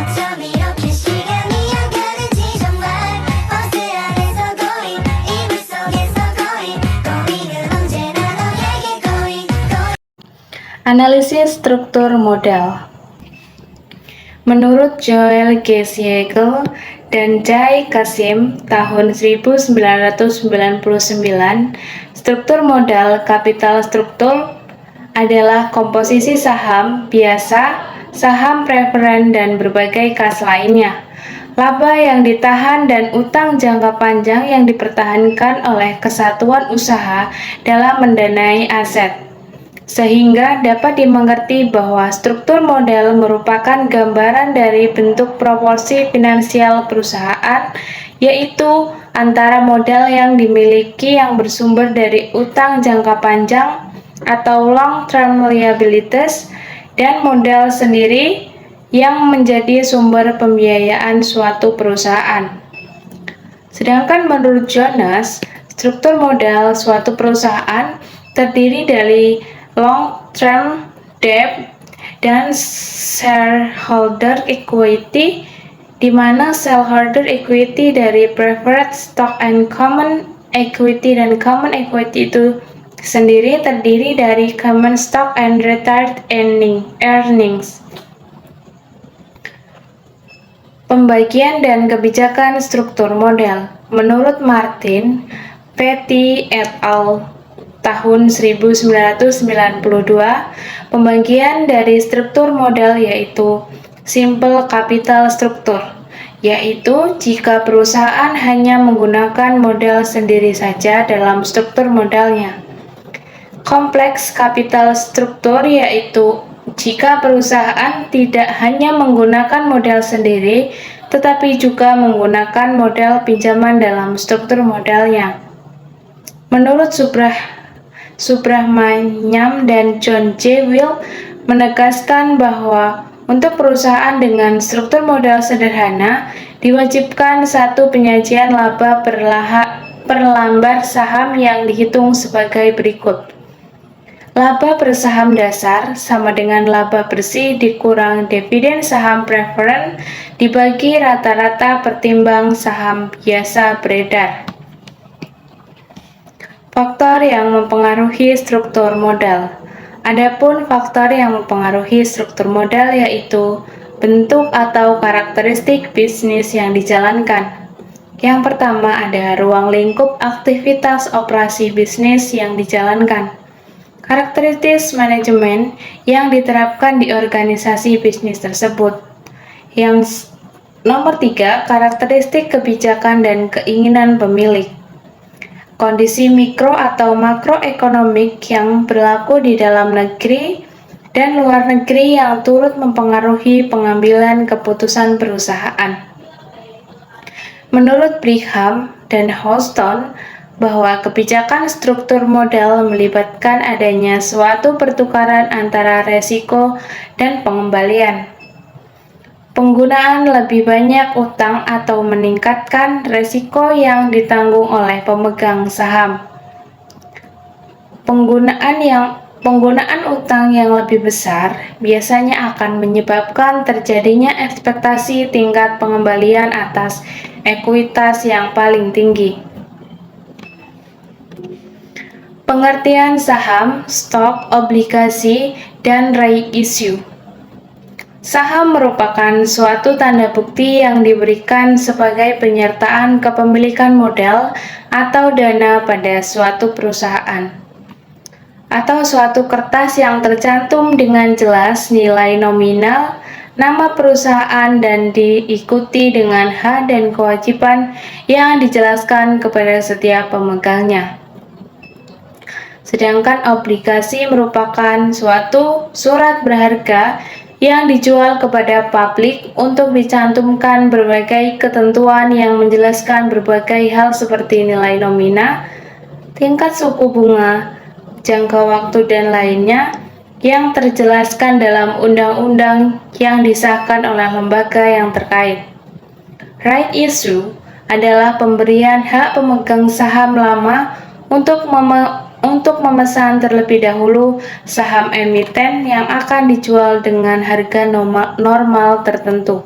어쩜 이렇게 시간이 안 가는지 정말 버스 안에서 고인 이불 속에서 고인 고인은 언제나 너에게 고인 Analisis struktur modal. Menurut Joel G. Siegel dan Jay Qasim tahun 1999, struktur modal kapital struktur adalah komposisi saham biasa, saham preferen, dan berbagai kas lainnya. Laba yang ditahan dan utang jangka panjang yang dipertahankan oleh kesatuan usaha dalam mendanai aset. Sehingga dapat dimengerti bahwa struktur modal merupakan gambaran dari bentuk proporsi finansial perusahaan, yaitu antara modal yang dimiliki yang bersumber dari utang jangka panjang atau long-term liabilities dan modal sendiri yang menjadi sumber pembiayaan suatu perusahaan. Sedangkan menurut Jonas, struktur modal suatu perusahaan terdiri dari long-term debt dan shareholder equity, di mana shareholder equity dari preferred stock and common equity dan common equity itu sendiri terdiri dari common stock and retained earnings. Pembagian dan kebijakan struktur modal. Menurut Martin, Petty et al. Tahun 1992, pembagian dari struktur modal yaitu simple capital struktur, yaitu jika perusahaan hanya menggunakan modal sendiri saja dalam struktur modalnya. Kompleks capital struktur yaitu jika perusahaan tidak hanya menggunakan modal sendiri, tetapi juga menggunakan modal pinjaman dalam struktur modalnya. Menurut Subramanyam dan John J. Will menegaskan bahwa untuk perusahaan dengan struktur modal sederhana diwajibkan satu penyajian laba per lembar saham yang dihitung sebagai berikut. Laba per saham dasar sama dengan laba bersih dikurang dividen saham preferen dibagi rata-rata pertimbang saham biasa beredar. Faktor yang mempengaruhi struktur modal. Adapun faktor yang mempengaruhi struktur modal yaitu bentuk atau karakteristik bisnis yang dijalankan. Yang pertama ada ruang lingkup aktivitas operasi bisnis yang dijalankan. Karakteristik manajemen yang diterapkan di organisasi bisnis tersebut. Yang nomor 3, karakteristik kebijakan dan keinginan pemilik. Kondisi mikro atau makroekonomik yang berlaku di dalam negeri dan luar negeri yang turut mempengaruhi pengambilan keputusan perusahaan. Menurut Brigham dan Houston, bahwa kebijakan struktur modal melibatkan adanya suatu pertukaran antara resiko dan pengembalian. Penggunaan lebih banyak utang atau meningkatkan resiko yang ditanggung oleh pemegang saham. Penggunaan utang yang lebih besar biasanya akan menyebabkan terjadinya ekspektasi tingkat pengembalian atas ekuitas yang paling tinggi. Pengertian saham, stok, obligasi, dan reissue. Saham merupakan suatu tanda bukti yang diberikan sebagai penyertaan kepemilikan modal atau dana pada suatu perusahaan, atau suatu kertas yang tercantum dengan jelas nilai nominal, nama perusahaan, dan diikuti dengan hak dan kewajiban yang dijelaskan kepada setiap pemegangnya. Sedangkan obligasi merupakan suatu surat berharga yang dijual kepada publik untuk dicantumkan berbagai ketentuan yang menjelaskan berbagai hal seperti nilai nominal, tingkat suku bunga, jangka waktu, dan lainnya yang terjelaskan dalam undang-undang yang disahkan oleh lembaga yang terkait. Right issue adalah pemberian hak pemegang saham lama untuk memesan terlebih dahulu saham emiten yang akan dijual dengan harga normal tertentu.